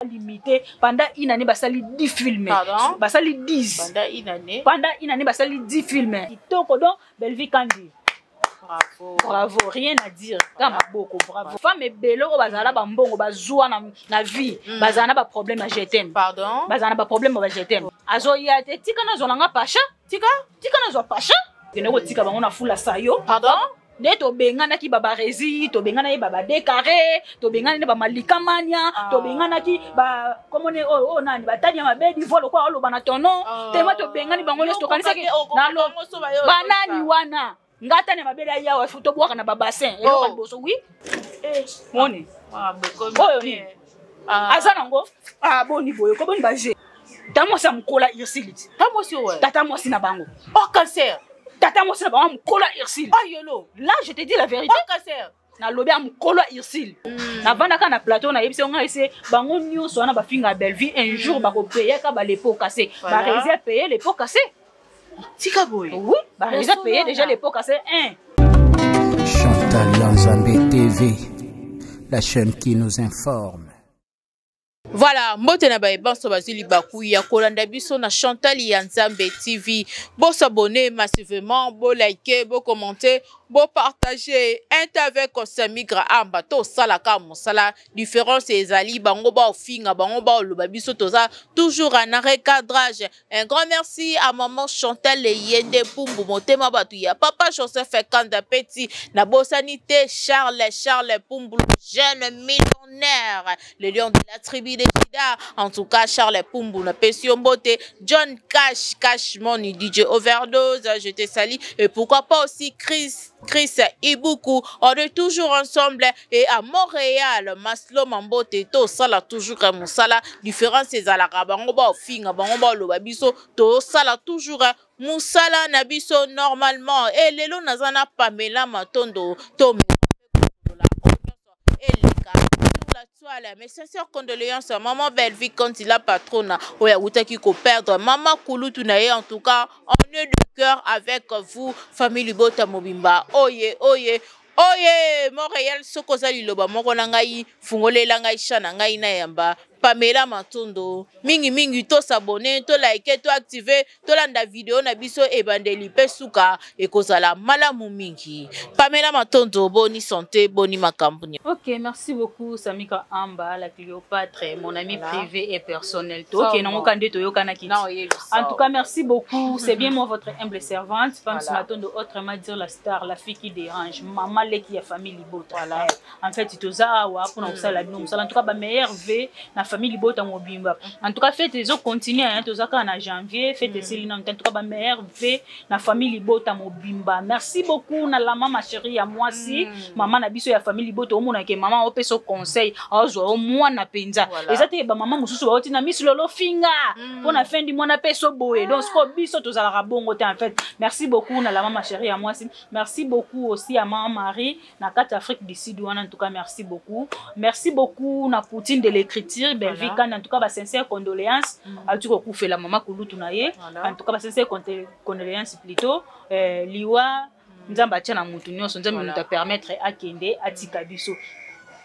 limité pendant une année basali 10 films. Pardon? Basali 10. Pendant une année. Pendant une année basali 10 films. Kitoko donc Belvi Kandi. Bravo. Bravo, rien à dire. Kama boko, bravo. Femme et belo bazala ba mbongo bazua na vie. Bazana ba problème à jetem. Pardon? Bazana ba problème à jetem. Azo yate tika na zolanga pasha. Tika na zo pasha. Keneko tika bango na fula sayo. Pardon? Ne to bengana ki baba rezi, to bengana ki baba décarré, to bengana ni ba malikamania, to bengana ki ba komone oh nani batanya mabedi volo kwa olo bana tono, tema to bengani bango to kanisa ki na lo banani wana. Ngata ne mabedi ya wa futo bwaka na ba bassin. Elo ka boso wi. Moni. Boyo ni. Azana ngo. Boni boyo ko boni baje. Tamo sa mkola irsiliti. Tamo si ouais. Tata mo si na bango. Oh cancer. Tata moi c'est pas mon colo Irsil. Oh yolo. Là je te dis la vérité. Oh cancer. Na lobi am colo Irsil. Na vanda ka na plateau na yebisi nga ese bango nyonso wana ba finga Belleville un jour ba ko payer ka ba les pots cassés. Ba réserve payer les pots cassés. Tika boy. Oui, ba réserve payer déjà les pots cassés 1. Chantal Yanzambe TV, la chaîne qui nous informe. Voilà, mbote na bae banso bazili baku ya kolanda biso na Chantal Yanzambe TV. Bo s'abonner massivement, bo liker, bo commenter, bo partager. Avec Sami Graham bato salaka mosala différence ezali bango ba ofinga bango ba oloba biso toza toujours en arrêt cadrage. Un grand merci à maman Chantal Yende Pumbu motema batu ya papa Joseph Kanda Petit na bosanité Charles Pumbu jeune millionnaire le lion de la tribu de Kida. En tout cas Charles Pumbu na Pession Mbote John Cash Money DJ Overdose je te salue et pourquoi pas aussi Chris Ibuku. On est toujours ensemble et à Montréal Maslo Mambote to sala toujours comme sala différence c'est à la bango ba finga bango ba lo biso to sala toujours musala na biso normalement et lelo nazana Pamela Matondo to la toile, mes sincères condoléances à maman Belleville quand il a patronne Oya Outaki ko perdre maman Kouloutou nae en tout cas on est de cœur avec vous famille Libota Mobimba oye Montréal sokozali loba moko na ngai fungolela ngai chana ngai na yamba Pamela Matondo mingi to s'abonner to like to activer to landa vidéo na biso ebandeli pesuka ekozala malamu mingi Pamela Matondo boni santé boni makambo. OK, merci beaucoup Samika Amba la Cléopâtre mon ami privé et personnel. OK, non kande to yokana kiti. En tout cas merci beaucoup, c'est bien moi votre humble servante Pamela Matondo autrement dire la star, la fille qui dérange, maman leki ya famille Libota. Voilà. En fait itoza wa pour na sala bino en tout cas ba meilleur v na famille Libota Mobimba. En tout cas fête les autres continuer hein tozaka na janvier fête Céline en tout cas ba meilleur v na famille Libota Mobimba. Merci beaucoup na la maman chérie à moi si maman na biso ya famille Libota omona ke maman opeso conseil azo au mwana penza. Ezate ba maman mususu ba otina Miss Lolo Finga pour na fin du mois na peso boé. Donc ko biso tozala bongo te en fait. Merci beaucoup na la maman chérie à moi si. Merci beaucoup aussi à maman Marie na carte Afrique du Sud en tout cas merci beaucoup. Merci beaucoup na Poutine de l'écriture Belleville en tout cas ba sincère condoléances à tout coup fait la maman Kouloutou naye en tout cas ba sincère condoléances plutôt liwa nzamba tia na mutu nyonso nzamba nous permettre à kende atika biso.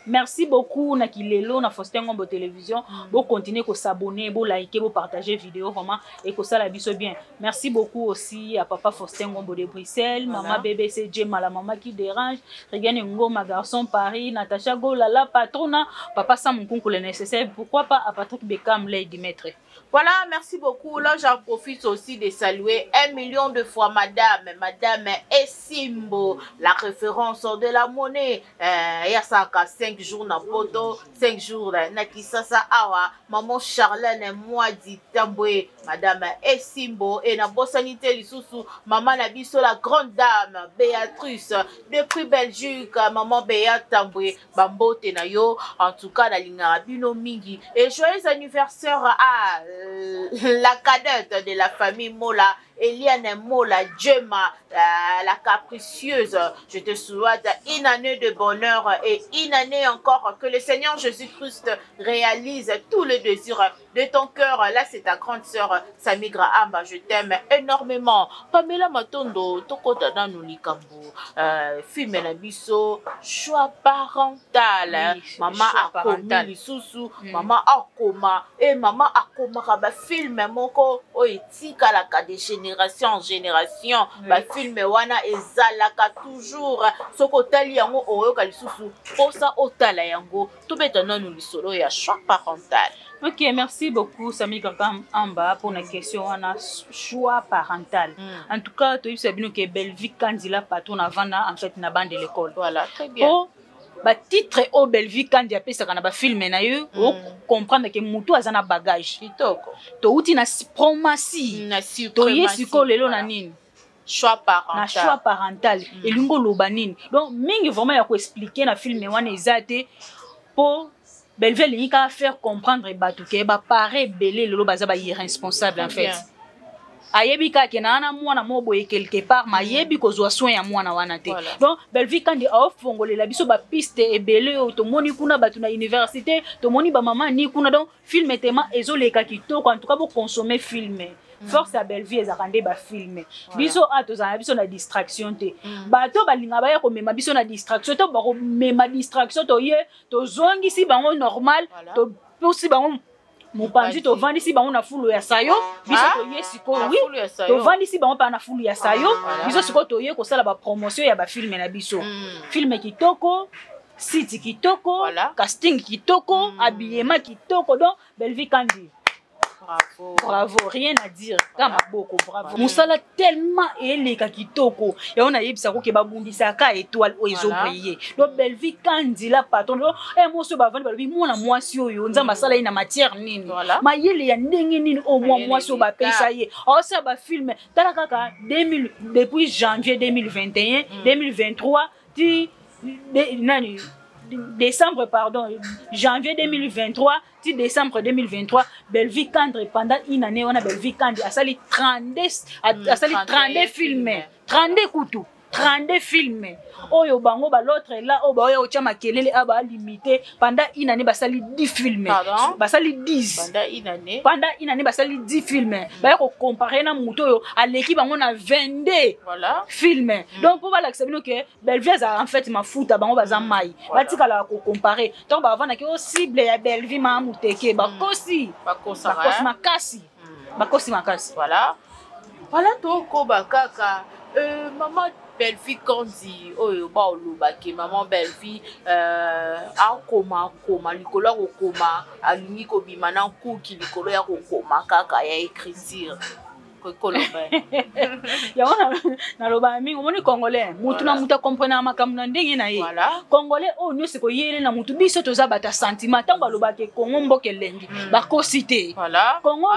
Merci beaucoup na kilelo na Faustin Ngombo télévision bo continuer ko s'abonner bo liker bo partager vidéo vraiment et ko ça la biso bien. Merci beaucoup aussi à papa Faustin Ngombo de Bruxelles, maman BBC Jema la maman qui dérange, Regan Ngoma garçon Paris, Natacha Gola la patrona, papa Sam Nkunku le nécessaire, pourquoi pas à Patrick Beckham Lady Maître. Voilà, merci beaucoup. Là, j'en profite aussi de saluer 1 million de fois Madame Essimbo, la référence de la monnaie. Il y a 5 jours na poto, 5 jours na Kisasa Awa, Maman Charlène Mwadi Tamboué, Madame Essimbo, et na Bossanité Lissousou, Maman Nabiso, la grande dame, Béatrice, depuis Belgique, Maman Béat Tamboué, Bambo Tenayo, en tout cas, la ligne Bino Mingi. Et joyeux anniversaire à la cadette de la famille Mola Eliane Mola, Djema, la capricieuse. Je te souhaite une année de bonheur et une année encore que le Seigneur Jésus-Christ réalise tous les désirs de ton cœur. Là, c'est ta grande sœur Samigra Amba. Je t'aime énormément. Pamela Matondo, Tokota Nanulikambo, film Nabiso, choix parental. Oui, Maman Akoma, Lisusu, Maman Akoma, et Maman Akoma, ba film moko, oetika la ka de génération en génération, ba film wana ezalaka toujours. Soko tali yango oyoka lisusu, posa otala yango, to beta nanu lisolo ya choix parental. Ok, merci beaucoup Samigra Amba pour la question. On a choix parental. En tout cas, tu sais bien que Belleville Kandila patron avant en fait na bande de l'école. Voilà, très bien. Oh, ba titre au Belleville Kandila pesa kana ba film na yo, o comprendre que mutu azana bagage. Kitoko. To uti na promasi. Na to yesiko lelo na nini? Choix parental. Na choix parental. Elingo loba nini. Donc mingi vraiment ya ko expliquer na film wana ezate pour Belleville il a faire comprendre batu ke ba pare belé lelo baza ba irresponsable en fait. Ayebi ka ke na ana mwana moboye quelque part ma yebi ko zo soin ya mwana wana te. Donc Belleville kandi a fongolela biso ba piste ebele to moni kuna batu na université to moni ba maman ni kuna donc film tema ezoleka kitoko en tout cas pour consommer film. Force à Belleville ezakande ba film. Biso atozana biso na distraction te. Bato balinga ba ya ko mema biso na distraction to ba ko mema distraction to ye to zongi si bango normal to aussi bango mopanzi to vandi si bango na fulu ya sayo biso to ye siko oui to vandi si bango pa na fulu ya sayo biso siko to ye ko sala ba promotion ya ba film na biso. Film kitoko, site kitoko, casting kitoko, habillement kitoko donc Belleville kandi. Bravo. Bravo, rien à dire. Kama boko, bravo. Musala tellement eleka kitoko. Et on a yebisa ko ke babundisa ka étoile o ezo briller. Donc Belleville Kandila patron. Eh mo so bavandi balobi mona mwasi oyo nzamba sala ina matière nini. Ma yele ya ndenge nini o mwa mwasi o ba pesa ye. O sa ba film tala kaka 2000 depuis janvier 2021, 2023 nani décembre pardon janvier 2023 ti décembre 2023 Belleville Kandre pendant une année on a Belleville Kandre a sali 32 films 32 couteaux 32 films oyo bango ba l'autre là o ba oyo chama kelele aba limité pendant une année basali 10 films basali 10 pendant une année basali 10 films ba ko comparer na muto yo aleki bango na 22 films donc pour l'accepter que Belleville a en fait ma foot bango baza mai batika la ko comparer donc ba vana ke o cible ya Belleville ma muteke ba kosi makasi voilà to ko bakaka maman Belleville Kandi oyo ba olubaki maman Belleville akoma likolo ko koma alingi ko bima na kuki likolo ya ko koma kaka ya écriture ko koloba ya wana na loba mingi omoni congolais mutu na mutu comprendre makambo na ndenge na ye congolais o nyose ko yele na mutu biso toza bata sentiment tango balobaki Kongo mboke lengi ba cosité Kongo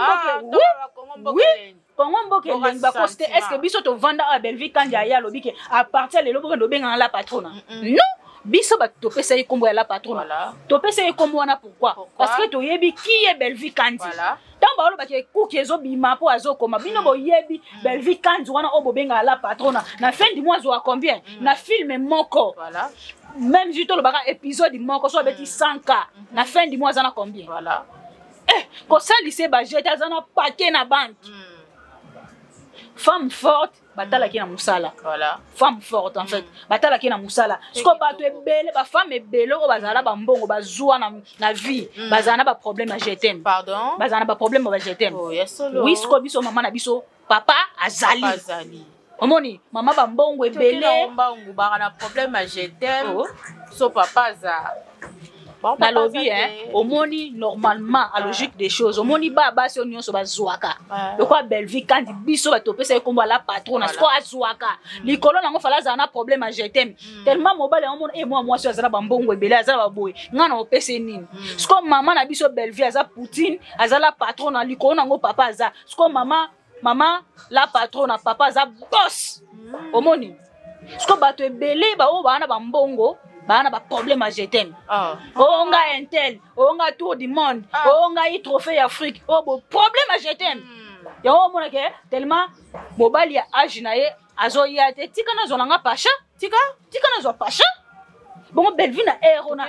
mboke oui Kongo mboke lengi ba cosité est-ce que biso to vanda a Belleville Kandi ya lobiki à partir de lobo ndo benga la patrona non biso ba to pesa ye kombo ya la patrona to pesa ye kombo wana pourquoi parce que to yebi qui est Belleville Kandi tant ba lobaki kuki ezo bima po azokoma bino bo yebi Belleville Kandi wana o bobenga la patrona na fin du mois zo a combien na film moko même si to lobaka épisode moko so beti 100k na fin du mois zana combien ko ça lycée ba jeta zana paquet na banque femme forte batala ki na musala femme forte en fait batala ki na musala sko bato ebele ba femme ebele o bazala ba mbongo bazwa na vie bazana ba problème à jetem pardon bazana ba problème ba jetem oui sko biso maman na biso papa azali omoni maman ba mbongo ebele mbongo ba na problème à jetem so papa za na lobby omoni normalement à logique des choses omoni baba si onyo so bazwaka le quoi Belleville Kandi biso ba topesa kombo la patronne sko azwaka likolo nango fala za na problème à jetem tellement mobile omoni et moi so azala bambongo ebele azala baboy ngana opese nini sko maman na biso Belleville aza Poutine azala patronne likolo nango papa aza sko maman la patronne papa aza boss omoni sko bato ebele ba o bana bambongo bana ba problème à jetem onga intel onga tour du monde onga i trophée Afrique bo problème à jetem yango mona ke tellement mobali ya âge na ye azoya te tika nazolanga pasha tika nazwa pasha bongo Belleville na ero na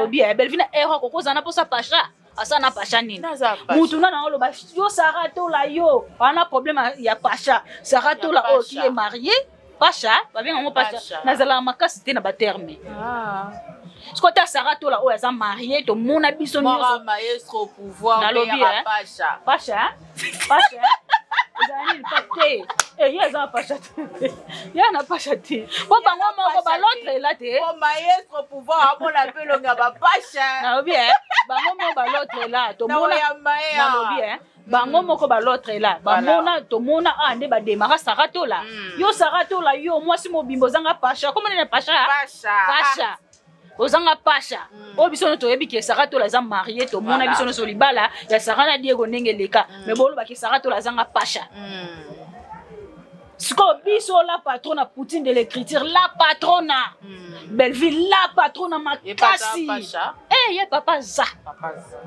lobi Belleville na ero kokoza na posa pasha asa na pasha nini mutu na ngolo ba yo Sarato la yo ana problème ya pasha Sarato la o qui est marié pasha ba bien ngo pasha nazala makasi te na ba terme ce côté Sarato la o asa marié to mona biso nyonso maestro pouvoir na lobi pasha Zani pate yeza pasha ya na pasha te po bango moko ba l'autre là te po maestro pouvoir amona pelonga ba pasha na lobi bango moko ba l'autre là to mona na lobi bango moko ba l'autre là ba mona to mona ande ba démarra Sarato la yo Sarato la yo moi si mobimbo zanga pasha comment ne pasha ozanga pasha o biso to yebi ke Sarato la za marié to mona biso no solibala ya Sarana Diego ndenge leka mais bolo ba ke Sarato la zanga pasha Siko biso la patronne Poutine de l'écriture la patronne Belleville la patronne makasi ye papa za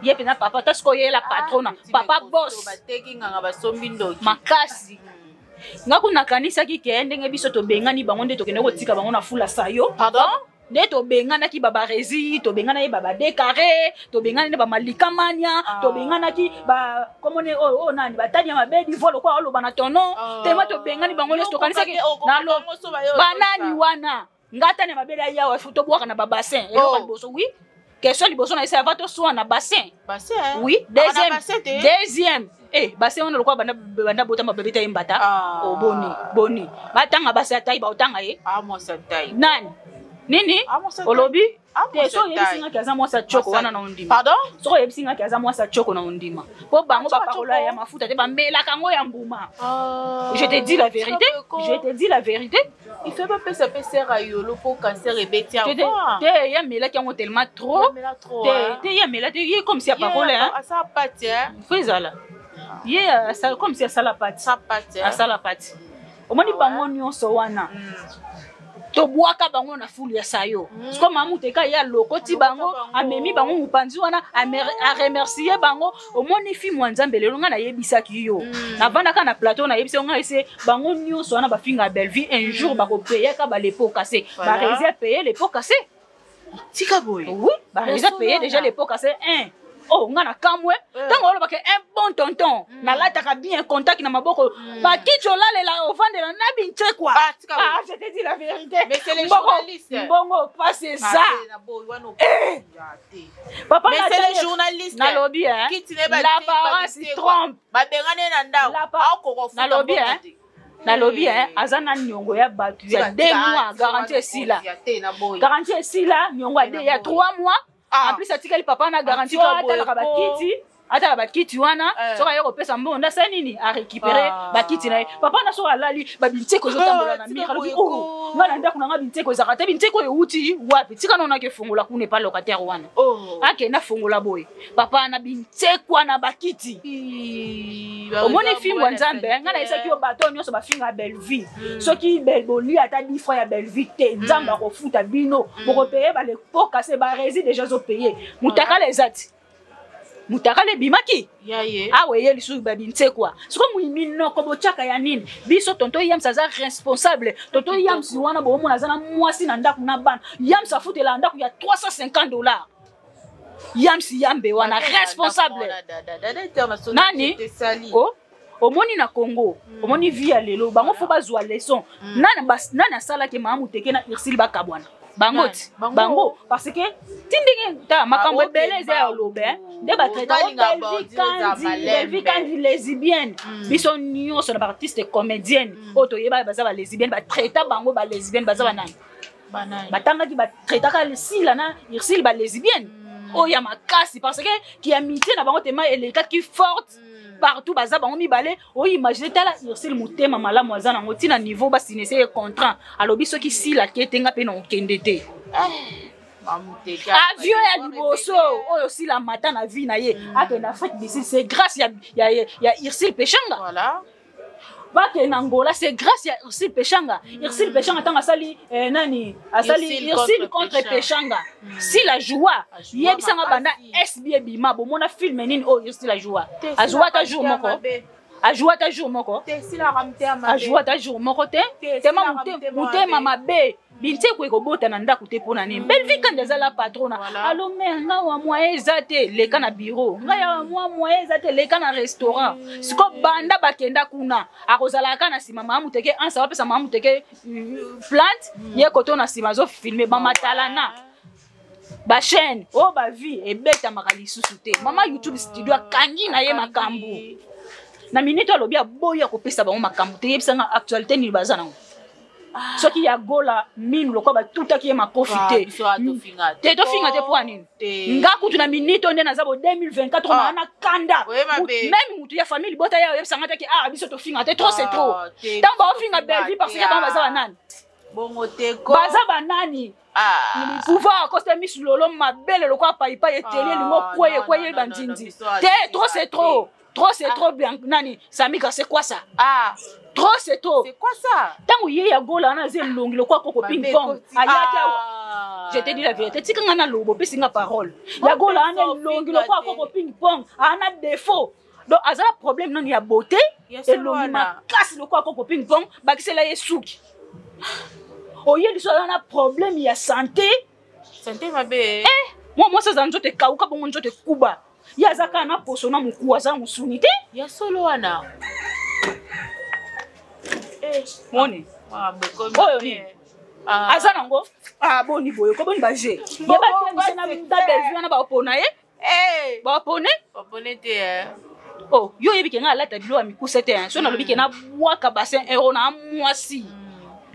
ye pena papa tasko ye la patronne papa boss bateki nganga basombi ndoki makasi ngakuna kanisa ki ke ndenge biso to bengani bango nde to kende kotika bango na fula sayo pardon nde to bengana ki baba rezi to bengana ye baba décarré to bengana ne ba malikamania to bengana ki ba komone nani batanya mabedi volo kwa olo bana tono tema to bengani bango le to kanisa ke na lo banani wana ngata ne mabedi ya wa futo bwaka na ba bassin et lo boso oui question liboso na esa va to so na bassin oui deuxième bassin on le quoi banda bota mabedi ta imbata boni batanga bassin tai ba otanga ye moi ça tai nani nini olobi te so yebisinga kaza mwasa choko wana na undima pardon so yebisinga kaza mwasa choko na undima po bango ba parola ya mafuta te ba mela kango ya mbuma je te dis la vérité il fait pas pesa pesa yolo pour cancer et bêtis encore te ya mela kango tellement trop te ya mela te ye comme si a parole ça pâte faisala ye ça comme si ça la pâte ça la pâte au moins bango nyonso wana to boaka bango na fulu ya sayo siko mamuta ka ya lokoti bango amemi bango mupanzi wana a remercier bango omoni fi mwanzambe lelo nga na yebisaki yo na vanda ka na plateau na yebisa nga ese bango nyonso wana ba finga Belleville un jour ba ko payer ka ba les pots cassés ba réserve payer les pots cassés tika boy oui ba réserve payer déjà les pots cassés nga na kamwe tango olo bake un bon tonton na lataka bien contact na maboko ba kichola lela ovandela na binche kwa je te dis la vérité mais c'est les journalistes bongo passe ça papa mais c'est les journalistes na lobby l'apparence trompe ba bengane na ndao akoko na lobby na lobby azana nyongo ya batu ya 2 mois garantie sila nyongo ya 3 mois en plus atikali papa na garantie ata bakiti wana soka yoko pesa mbonda sa nini a récupérer bakiti na papa na soka lali ba binteko zotambola na mira lobi ngana ndako na binteko zakate binteko euti wapi tika nona ke fungula kune pa locataire wana ake na fungula boy papa na binteko na bakiti omoni film wanzambe ngana isaki yo bato nyonso ba finga Belleville soki belboli ata 10 francs ya Belleville te nzamba ko futa bino boko payer ba le poka se ba rési déjà zo payer mutaka les ati mutakale bimaki awe ye lisu babinte kwa siko muimino ko bochaka ya nini biso tonto yamsa za responsable tonto yamsi wana bo mona zana mwasi na ndaku na bana yamsa futela ndaku ya $350 yamsi yambe wana responsable nani omoni na Congo omoni via lelo bango fo bazwa leçon nana sala ke mamu teke na Irsil bakabwana bango parce que tindinge ta makambo beleze ya lobe de ba traiter Belleville kandi lesbienne biso nyonso na artiste comédienne oto yeba baza ba lesbienne ba traiter bango ba lesbienne baza banani batanga ki ba traiter ka sila na Irsil ba lesbienne oya makasi parce que qui amitié na bango tema eleka ki forte partout baza bango mibale o imaginer tala Irsil mutema malamu azana ngoti na niveau ba signer contrat alobi soki sila ketenga pe na okende te avion ya liboso oyo sila mata na vie na ye akenda Afrique d'ici c'est grâce ya Irsil Pechanga voilà bake na Angola c'est grâce à Irsil Pechanga Irsil Pechanga tanga sali nani asali Irsil contre Pechanga si la joie yebisanga banda SBB mabo mona film nini o Irsil la joie azwa ta jour moko Ajoua ta jour moko. A Ajoua ta jour moko te. Tema mute mama be. Binte ko ekobota na ndako te pona ne. Belle vie quand déjà la patrona. Allo mais nga wa moyen ezate le kana bureau. Nga ya moyen ezate le kana restaurant. Siko banda bakenda kuna. Akozala kana sima mama muteke ansa wa pesa mama muteke plante. Ye koto na sima zo filmer ba matalana. Ba chaîne oh ba vie e beta makali susute. Mama YouTube studio kangi na ye makambu. Na minute alobi aboya ko pesa ba makambu te yebisanga actualité ni bazana. Ce qui a gola mine loko ba tout qui ma profiter te to finga te pour anine ngaku tuna minute onde na zabo 2024 on a kanda même mutu ya famille bota ya yebisanga te ki biso to finga te trop c'est trop tant ba finga belle vie parce que ba baza banani bongo te ko baza banani il pouvoir coster mis lolo ma belle loko pa ipa eteli lingo kweye bandindi te trop c'est trop. Trop c'est trop bien. Nani, Samika, c'est quoi ça? Trop c'est trop. C'est quoi ça? Tant que y a gola na zé longue le quoi coco ping pong. Je te dis la vérité. Tu quand on a lobo, puis c'est une parole. Ya gola na longue le quoi coco ping pong. On a défaut. Donc azala problème non y a beauté et longue ma casse le quoi coco ping pong. Bah c'est là y souki. Oye du soir on a problème y a santé. Santé ma bé. Moi ça zanjo te kauka bon njo te kuba. Yazaka na posona mukuwa za musunite ya solo wana moni oyo ni azana ngo boni boyo ko boni baje yeba te na ndabelvi na ba opona ba opone te oh yo yebi kenga lata bilo a mikuse te so na lobi ke na bwaka bassin euro na mwasi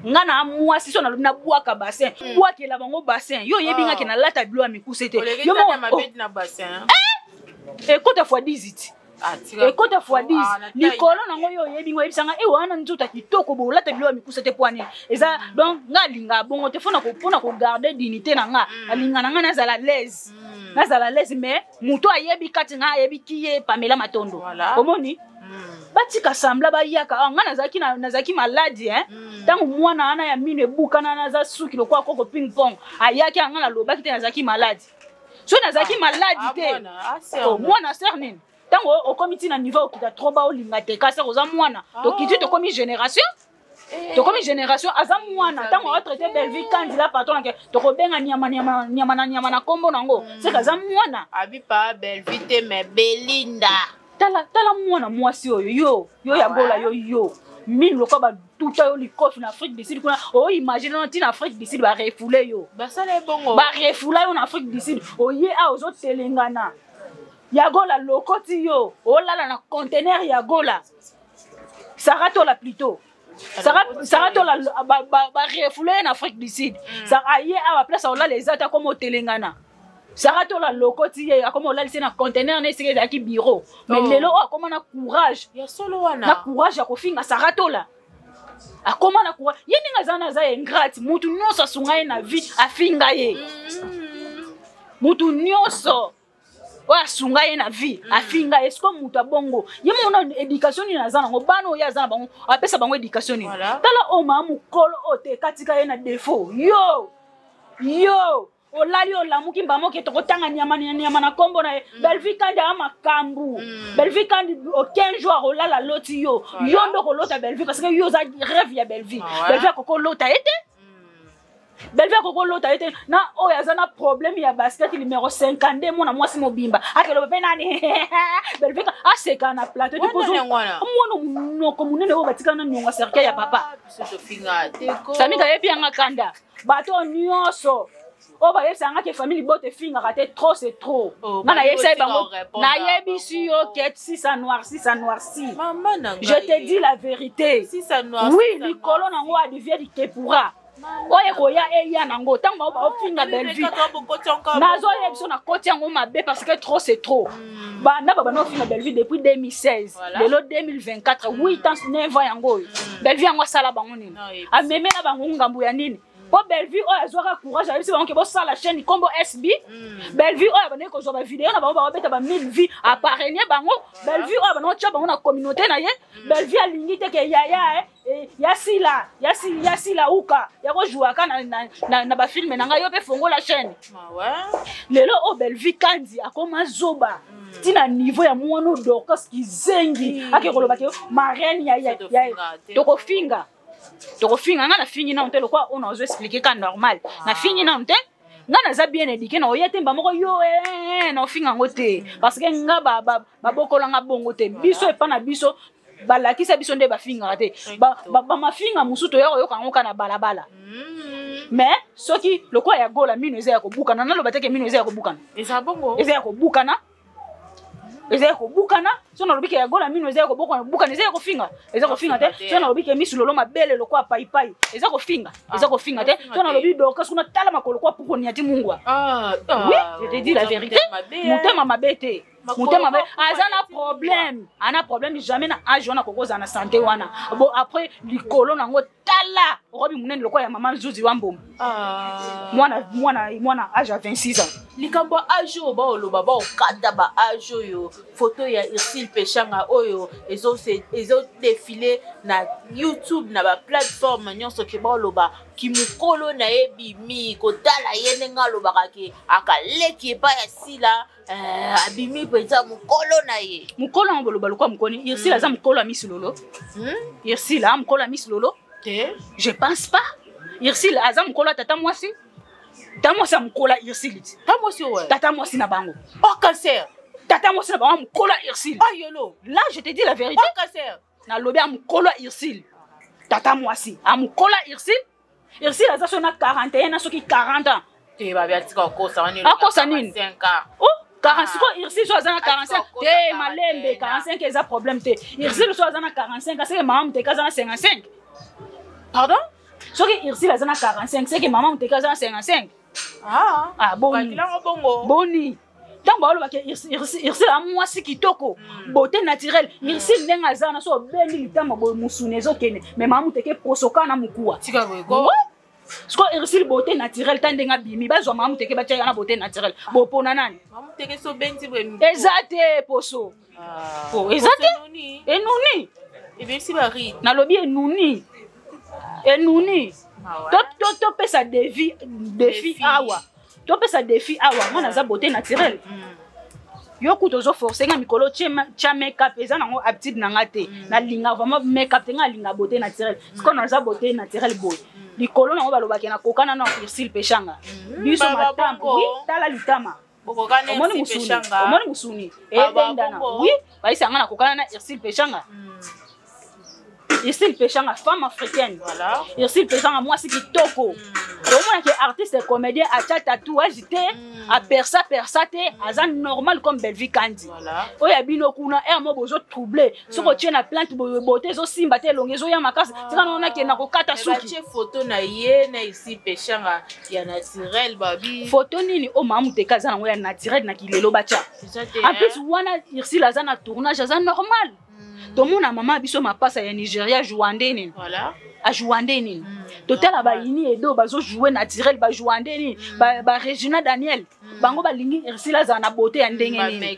nga na mwasi so na lobi na bwaka bassin bwakela bango bassin yo yebi nga ke na lata bilo a mikuse te yo mo na bassin écoute fois 10 écoute fois 10 likolo nango yo yebingo yebisanga wana nzuta kitoko bola te bilo mikusa te poani eza donc nga linga bongo te fona ko pona ko garder dignité na nga alinga na nga na zala l'aise mais muto ayebi kati nga ayebi kiye Pamela Matondo komoni batika sambla ba yaka nga nazaki maladi tangu mwana ana ya mine buka na naza suki lokwa koko ping pong ayaki nga na lobaki te nazaki maladi. So nazaki maladi te mwana cernine tango au comité na niveau qui a trop ba olinga te kasa oza mwana to kiti to komi génération aza mwana tango a traité belle vie quand il a patron que to ko benga nyama na kombo nango c'est kaza mwana abi pa belle vie te mais Belinda tala mwana mwasi oyo yo ya bola yo mine loko ba tout yo likofi na Afrique du Sud kuna imagine on tin Afrique du Sud ba refouler yo ba sale bongo ba refouler yo na Afrique du Sud oye ozo telengana ya gola lokoti yo lala na conteneur ya gola sarato la plutôt sarato la ba refouler na Afrique du Sud ça aye a place on les attaques comme au telengana sarato la lokoti ye comme on l'a laissé na conteneur na sike za ki bureau mais lelo comme na courage ya solo wana na courage ya kofinga sarato la akoma na courage ye ninga zana za ingrate mutu nyonso sunga ye na vie afinga ye mutu nyonso sunga ye na vie afinga ye siko mutu abongo ye mona éducation ni nazana ngo bano ya zana bango apesa bango éducation ni tala o mamu kolo o te katika ye na défaut yo olali olamuki mbamo ke tokotanga nyama na kombo na belle vie kandi ama kambu belle vie kandi au 15 jours olala loti yo ndo ko lota belle vie parce que yo za rêve ya belle vie ko lota ete belle vie ko lota ete na yazana problème ya basket numéro 52 mona mwasi mobimba akelo pe nani belle vie aseka na plateau du pozo mwana ko munene o batika na nyonga cercle ya papa Samika yebi anga kanda bato nyonso ba yebisanga ke famille bote finga raté trop c'est trop na yebisa bango na yebisi yo que si ça noirci je te dis la vérité si ça noirci oui likolo nango adivie di kepura oye koya eya nango tango ba finga belle vie nazo yebisa na koti yango mabe parce que trop c'est trop na baba no finga belle vie depuis 2016 lelo 2024 8 ans 9 ans yango belle vie yango sala bango nini ameme na bango ngambu ya nini po belle vie azwaka courage ayebisi bango ke bosa la chaîne kombo SB belle vie abane ko zoba vidéo na bango ba beta ba 1000 vie appareiller bango belle vie abane tia bango na communauté na ye belle vie alingi te ke yasila uka yako jouaka na ba film na nga yo pe fongo la chaîne lelo belle vie kandi akoma zoba tina niveau ya mwana Dorcas kizengi akekoloba ke marraine ya tokofinga nga na fingi na onte lokwa on ozo expliquer ka normal na fingi na onte nga naza bien éduqué na oyete mba moko yo na ofinga ngote parce que nga ba bokola nga bongo te biso epa na biso balakisa biso nde bafinga te ba mafinga musuto yo yokango kana balabala mais soki lokwa ya gola mino eza ya kobukana na loba teke mino eza ya kobukana eza bongo eza ya kobukana eza ko bukana so na lobike ya gola mino eza ko bukana eza ko finga te so na lobike misulolo mabele lokwa pai eza ko finga te so na lobi Dorcas kuna tala makolo kwa puko ni ati mungwa oui je te dis la vérité mutema mabete mutema mabe azana problème jamais na age wana kokoza na santé wana bon après likolo nango tala robi munene lokwa ya mama Zuzi wambom mwana age à 26 ans likambo ajo ba oloba ba okada ba ajo yo photo ya Ursule Peshanga oyo ezo défilé na YouTube na ba plateforme nyonso ke ba oloba ki mukolo na ebimi kotala yene ngalo bakake akaleki ba ya sila abimi peza mukolo na ye mukolo ngoloba lokwa mukoni Ursule aza mukolo misilolo Ursule a mukolo misilolo je pense pas Ursule aza mukolo tata mwasi tata mwasi mukolo Ursule tata mwasi ouais tata mwasi na bango cancer tata mwasi na bango mukolo Ursule yolo là je te dis la vérité cancer na lobi mukolo Ursule tata mwasi mukolo Ursule aza so na 41 na soki 40 ans te ba biatika kosa wani akosa nini 5 ans 45 Ursule so aza na 45 te malembe 45 eza problème te Ursule so aza na 45 c'est que maman te kaza na 55 pardon soki Ursule aza na 45 c'est que maman te kaza na 55 boni tant ba oloba ke Ursule a mwasi kitoko beauté naturelle Ursule ndenga aza na so beni litama boy musunezo kene mais maman te ke posoka na mukuwa tika boyko Sko Ursule beauté naturelle tandenga bimi bazwa maman te ke batia na beauté naturelle bo pona nani maman te ke so benti bwe ezate poso ezate enuni ebisi bari na lobi enuni to pesa défi awa to pesa défi awa mwana za beauté naturelle yo kutozo forcer nga mikolo cha make-up eza nango habitude nanga te na linga vraiment make-up te nga linga beauté naturelle sko na za beauté naturelle boy likolo nango balobaki na kokana na Ursule Peshanga biso matambo oui tala litama omoni musuni ebendana oui baisanga na kokana na Ursule Peshanga Ursule Peshanga femme africaine voilà Ursule Peshanga mwasi kitoko omona ke artiste comédien acha tatouage te a persa te aza normal comme Belvi Kandi voilà oya bino kuna mo bozo troublé soko tie na plante beauté zo simba te longe zo ya makasi tika nona ke na kokata suki ba photo na ye na Ursule Peshanga ya naturel babi photo nini o mamu te kaza na ya naturel na kilelo bacha en plus wana Ursule aza na tournage aza normal tomona mama biso mapasa ya Nigeria jouande nini voilà a jouande nini totala ba ini edo bazo jouer naturel ba jouande nini ba Regina Daniel bango balingi Ursule za na beauté ya ndenge nini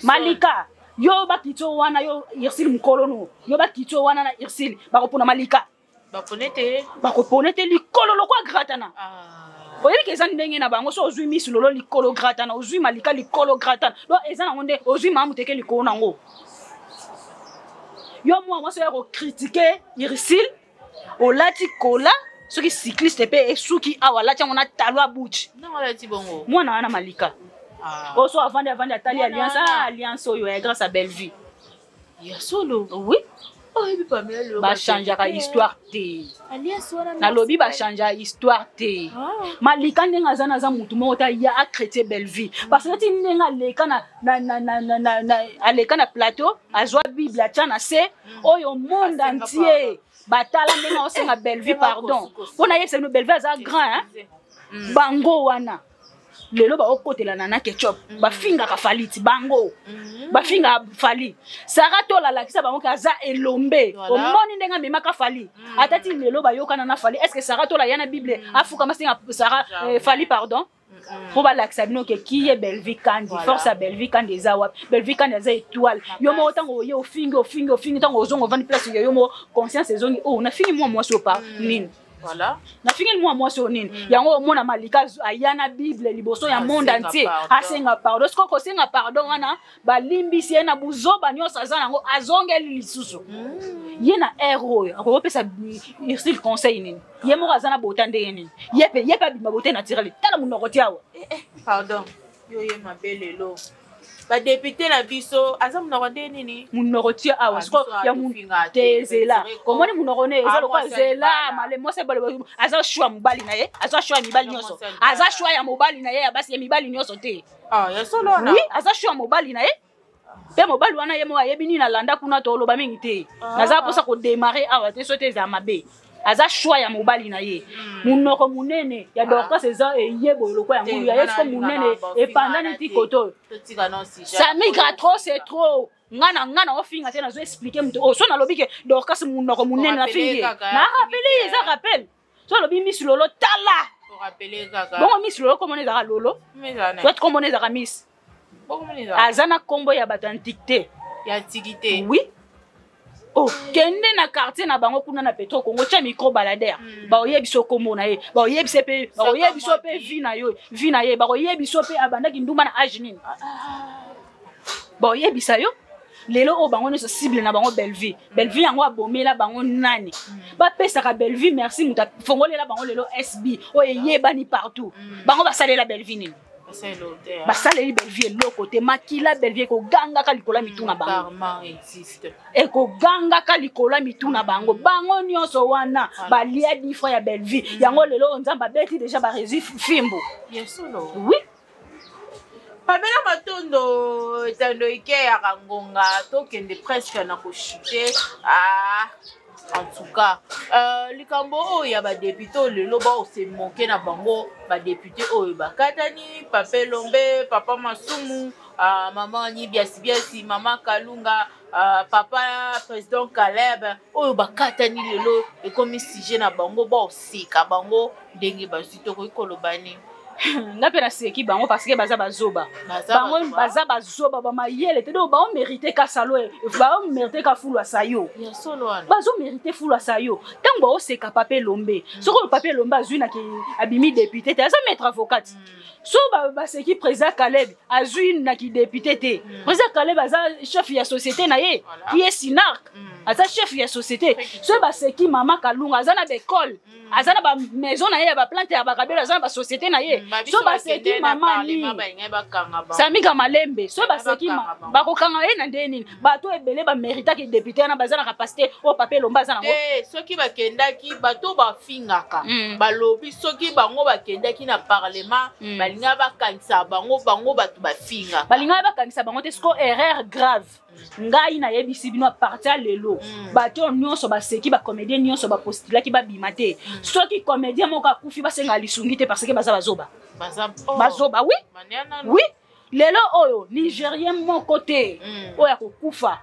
Malika yo ba kito wana yo Ursule mukolo no yo ba kito wana na Ursule bakopona Malika bakoponete likolo lokwa gratana oyebi ke eza ndenge na bango so ozwi misulolo likolo gratana ozwi Malika likolo gratana do eza nango nde ozwi mamu teke likolo nango yo moi so ya ko critiquer Ursule olati kola soki cycliste pe esuki awala tiango na talwa buchi non olati bongo mwana wana Malika oso avant atali alliance oyo ya grâce à Bellevue ya solo oui oyebi pamela lo ba changer ka histoire te na lobi ba changer histoire te Malika ndenga azana za mutu mo ta ya a chrétien Bellevue parce que ti ndenga leka na aleka na plateau azwa bible achana se oyo monde entier batala ndenga osenga Bellevue pardon pona yesa no Bellevue za grand bango wana lelo ba okotela na ketchup bafinga ka faliti bango bafinga fali Sarah la lakisa bango kaza elombe omoni ndenga mema ka fali atati lelo ba yokana na fali est-ce que Sarah la yana bible afuka masinga Sarah fali pardon pour ba lakisa bino ke qui est Bellevue Kandi force à Bellevue Kandi zawa Bellevue Kandi za étoile yo mo tango yo ofinga tango ozongo vandi place yo mo conscience ezongi na fini moi sopa nini Voilà. Na fingi moi moi so nini. Yango mona malika ayana Bible liboso ya monde entier. Asenga pardon. Sko ko senga pardon wana ba limbisi na buzoba nyoso azana ngo azongeli lisusu. Yena héros. Ako pesa il conseil nini. Yemo azana botande nini. Yepe bima bote naturel. Tala munoko tiawa. Pardon. Yo ye mabele lo. Ba député la biso azam munoko nini. Munoko tia awa. Sko ya tezela. Komoni munoko ne ezalo kwa zela male mose bale aza shwa mubali na ye. Aza shwa mibali nyoso. Aza shwa ya mubali na ye basi ya mibali nyoso te. Ya solo na. Oui, aza shwa mubali na ye. Pe mobali wana ye mo ayebini na landa kuna to loba mingi te. Naza posa ko démarrer awa te sote za mabe. Aza shwa ya mobali na ye. Munoko munene ya Dorcas eza yebo loko ya ngulu ya yesko munene e pandani ti koto. Ça migra trop c'est trop. Ngana ofinga te na zo expliquer mto. Oh so na lobi ke Dorcas munoko munene na fingi. Na rappelé ça rappelle. So lobi Miss Lolo tala. Pour rappeler kaka. Bon Miss Lolo comment on ezaka Lolo? Toi comment on ezaka Miss? Azana kombo ya bato antiquité. Ya antiquité. Oui. Oh, kende na quartier na bango kuna na Petro Congo tia micro baladère. Ba oyebiso kombo na ye. Ba oyebiso pe, ba oyebiso pe vi na yo. Vi na ye ba oyebiso pe abanda ki nduma na age nini. Ba oyebisa yo. Lelo o bango ne se cible na bango Belleville. Belleville yango abomela bango nani. Ba pesa ka Belleville merci muta fongolela bango lelo SB. O yebani partout. Bango ba salela Belleville nini. Basaleli Belleville loko te makila Belleville ko ganga ka likola mituna bango. Karma existe. E ko ganga ka likola mituna bango. Bango nyonso wana ba lia difra ya Belleville. Yango lelo nzamba beti déjà ba rési fimbo. Yesolo. Oui. Pamela Matondo etando ike ya kangonga to kende presque na ko chuter. En tout cas, likambo ya ba député lelo ba se moquer na bango ba député oyo ba katani Papa Lombe, Papa Masumu, maman ni biasi maman Kalunga, papa président Caleb oyo ba katani lelo e comme sujet na bango ba osika bango ndenge ba sito ko kolobani. Nga pena seki bango parce que baza bazoba. Bango baza bazoba ba mayele te do ba on mériter ka salo e ba on mériter ka fulu asayo. Ya solo wana. Bazo mériter fulu asayo. Tango ba oseka Papa Lombe. Soko Papa Lombe azui na ki abimi député te aza maître avocate. So ba seki président Caleb azui na ki député te. Président Caleb aza chef ya société na ye qui est Sinark. Aza chef ya société. So ba seki mama Kalunga aza na école. Aza na ba maison na ye ba plante ya ba kabela aza na ba société na ye. So ba seki mama ni Samika Malembe so ba seki ba ko kanga ye na ndeni ba to ebele ba mérita ki député na bazana capacité o Papa Lombe azana ngo soki ba kendaki bato ba fingaka ba lobi soki bango ba kendaki na parlement balinga ba kanisa bango bato ba finga balinga ba kanisa bango te sko erreur grave ngai na yebisi bino a partir lelo bato nyonso ba seki ba comédien nyonso ba postula ki ba bimate soki comédien moko akufi ba senga lisungi te parce que baza bazoba bazoba oui oui lelo oyo nigérien mon côté oya ko kufa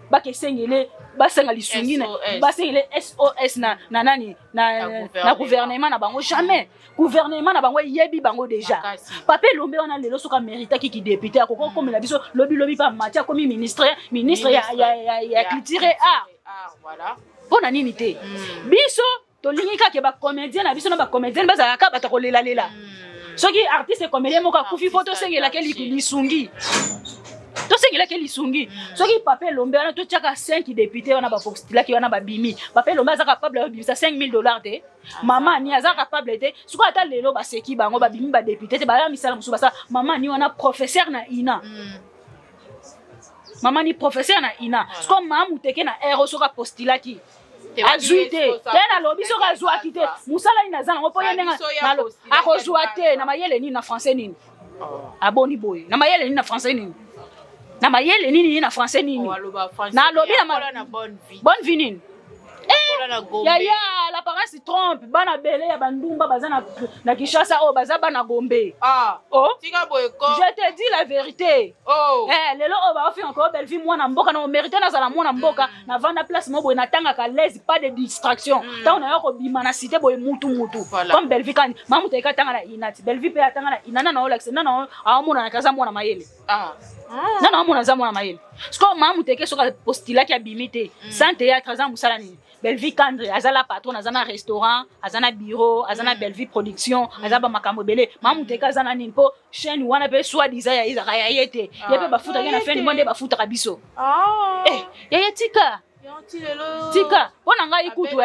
ba kesengele ba senga lisungi na ba sengele SOS na nani na gouvernement na bango jamais gouvernement na bango yebi bango déjà Papa Lombe on a lelo soka mérita ki député akoko comme la biso lobi pa Matia comme ministre ya culture art voilà pona nini te biso to lingika ke ba comédien na biso na ba comédien bazala ka ba to lela soki artiste comédien moko akufi photo sengela ke lisungi to sengela ke lisungi soki Papa Lombe wana to tiaka 5 députés wana ba postula ki wana ba bimi Papa Lombe aza capable de bimisa $5,000 te maman ni aza capable te suko ata lelo ba seki bango ba bimi ba député te ba la misala musu basa maman ni wana professeur na ina maman ni professeur na ina suko mamu teke na ero soka postula ki azuite tena lobi soka azwaki te musala ina zana ngo poye ndenga nalo akozwa te na mayele ni na français nini aboni boy na mayele ni na français nini na mayele nini na français nini na lobi na bonne vie nini ya l'apparence trompe bana belé ya bandumba bazana na Kinshasa o baza bana Gombe oh tika boyeko je te dis la vérité lelo o ba ofi encore belle vie mwana mboka na mérité na zala mwana mboka na vanda place mo boy na tanga ka l'aise pas de distraction tant na yoko bima na cité boy mutu comme belle vie kan mamu te ka tanga na inati belle vie pe atanga na inana na olax na na amona na kaza mwana mayele na mwana za mwana mayele sko mamu te ke soka postila ki abimite santé ya 13 ans musala ni Bellevie Kandre azala patron azana restaurant azana bureau azana Bellevie production azaba makambo belé mamuteka azana nimpo chaîne wana pe soit disant ya izaka ya yete ya pe bafuta na fin du monde bafuta kabiso ya tika tika pona ngai kutu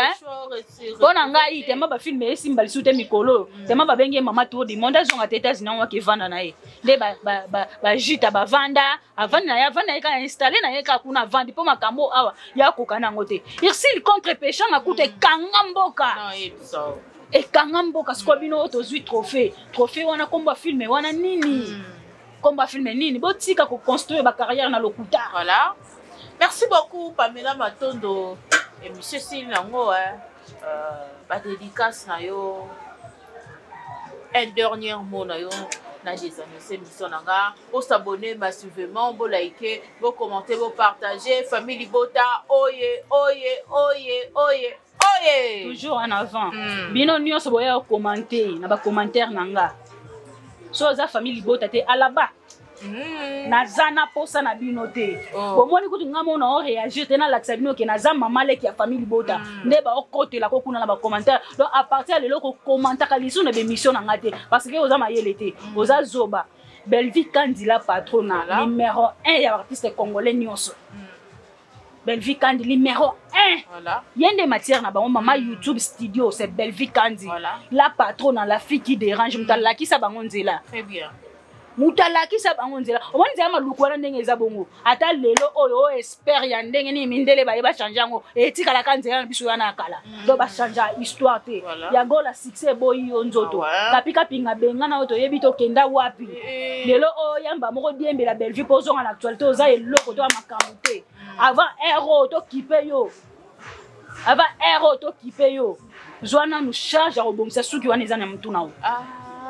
pona ngai tema ba film esimba lisute mikolo tema ba benge mama tour du monde azonga teta zina ke vanda na ye nde ba jita ba vanda avant na ya vanda ka installer na ye ka kuna vandi po makambo awa ya kokana ngote il contre péché na kute kangamboka e kangamboka sko bino tozui trophée wana komba film wana nini komba film nini botika ko construire ba carrière na lokuta. Voilà. Merci beaucoup Pamela Matondo et monsieur Silango ba dédicace na yo un dernier mot na yo na des annonces émission nanga pour s'abonner massivement pour liker pour commenter pour partager famille Bota oye toujours en avant bino nyonso boya commenter na ba commentaire nanga so za famille Bota te alaba nazana posa na bino te bomoni kutu ngamo na réagir te na la tsabino ke naza mama leki ya famille Bota nde ba okotela ko kuna na ba commentaire donc à partir de loko commentaire ka liso na be mission na ngate parce que oza mayele te oza zoba Bellevie Kandi la patrona numéro 1 ya artiste congolais nyonso Bellevie Kandi numéro 1 voilà yende matière na bango mama YouTube studio c'est Bellevie Kandi la patronne la fille qui dérange mutala ki sa bango nzela très bien mutalaki sa bango nzela omoni nzela maluku wana ndenge eza bongo ata lelo oyo expert ya ndenge ni mindele ba yeba changer ngo etika la kanzela na biso yana kala do ba changer histoire te ya gola succès boyi yo nzoto kapika pinga benga na oto yebi to kenda wapi lelo o yamba moko diembe la Bellevie pozo en actualité oza eloko to makambo te avant héros to kipe yo avant héros to kipe yo zwana nous charge à rebongisa suki wana eza na mutuna o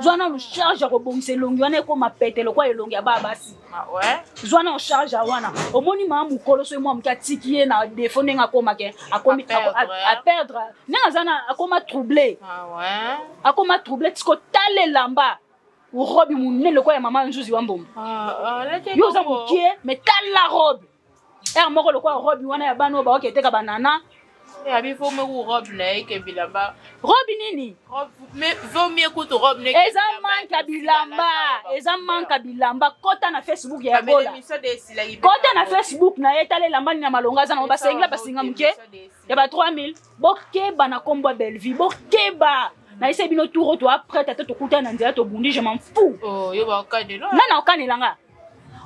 Zwana on charge à rebondir longi wana ko mapete lo kwa elongi ya babasi Zwana on charge à wana omoni ma mukolo so mo amkatiki ye na défaut nga koma ke akomi à perdre nga zana akoma troublé akoma troublé tiko tale lamba ou robe munene lo kwa ya mama njuzi wa mbombo yo za mukie mais tale la robe moko lo kwa robe wana ya bano ba oketeka banana abi faut me robe na ke bilamba robe nini robe mais vaut mieux que tu robe ne eza manka bilamba kota na Facebook ya bola kota na Facebook na etale lamba na malonga za na basengla basinga mke ya ba 3000 bokeba na kombo Bellevie bokeba na ese bino tour to après tata to kuta na nzela to bundi je m'en fous yo ba kanela na kanelanga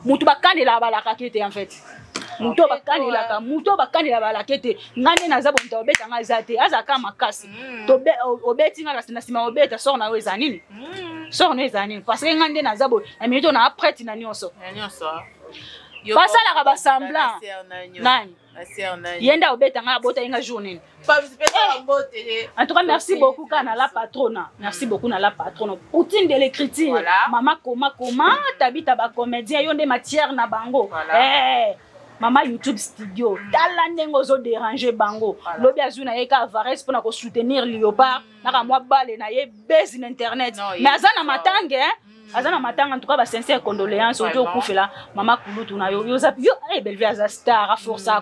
mutu bakanela balaka kete en fait muto bakanela balakete ngane naza bonta obeta nga zate azaka makasi to obeti nga na sima obeta sort na weza nini sort na weza nini parce que ngande naza bo na minute na après na nyonso basala ka basambla nani yenda obeta nga bota inga journée en tout cas merci beaucoup kana la patrona merci beaucoup na la patrona routine de l'écriture mama koma tabita ba comédien yo nde matière na bango Mama YouTube studio tala ndengo zo déranger bango lobi azuna yeka Avares pour na ko soutenir Léopard na ka mwa bale na ye base na internet mais azana matange azana matanga en tout cas ba sincère condoléances au kufela mama kulutu na yo Bellevie aza star a força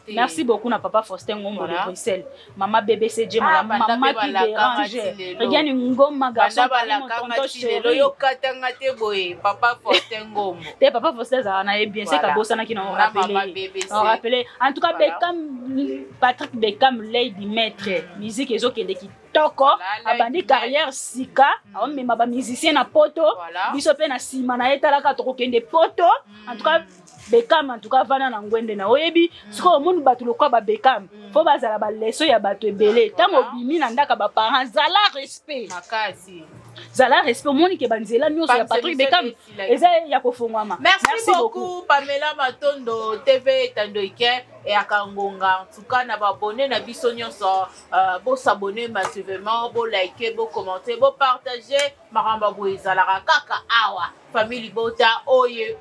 merci beaucoup na papa Faustin Ngombo de Bruxelles mama BBCG mama qui dérange regarde ngoma garçon tonton chéri yo katanga te boye papa Faustin Ngombo te papa Faustin za na bien c'est ka bossa na ki on rappeler en tout cas Patrick Beckham Lady Maître musique ezokende ki toko abandi carrière sika mais ma musicien na poto biso pe na sima na etalaka to kokende poto en tout cas Beckham en tout cas vana na ngwende na oyebi siko mundu batu lokwa ba Beckham fo bazala ba leso ya batu ebele tango bimi na ndaka ba parents zala respect makasi zala respect moni ke banzela nyoso ya Patrick Beckham eza ya kofongwama merci beaucoup Pamela Matondo TV Tandoike et akangonga en tout cas na ba abonné na biso nyonso bo s'abonner massivement bo liker bo commenter bo partager maramba bo ezala kaka awa famille Libota, oye.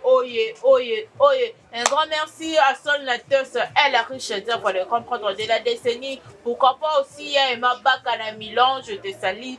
Un grand merci à Son Latos, elle a riche pour le comprendre de la décennie. Pourquoi pas aussi Emma Bakana Milan, je te salue,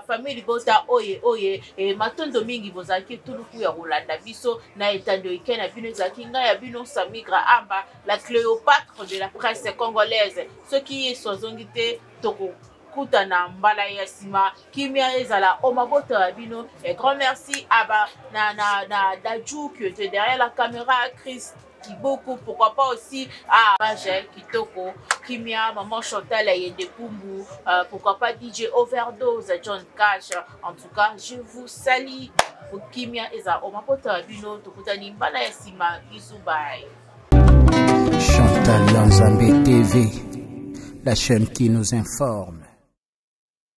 famille Libota, oye. Et Maton Domingue, vous avez tout le coup à Rolanda Bisso, Naïtan de Iken, à Bino Zakinga, à Bino Samigra Amba, la Cléopâtre de la presse congolaise. Ce qui est Sozongité, Toko. Kutana mbala ya sima kimia ezala omabota abino et grand merci aba na Dajou qui était derrière la caméra, Chris qui beaucoup, pourquoi pas aussi à Majel Kitoko Kimia, maman Chantal Ayende Kumbu, pourquoi pas DJ Overdose John Cash. En tout cas je vous salue pour Kimia ezala omabota abino tokutani mbala ya sima isubai. Chantal Yanzambe TV, la chaîne qui nous informe.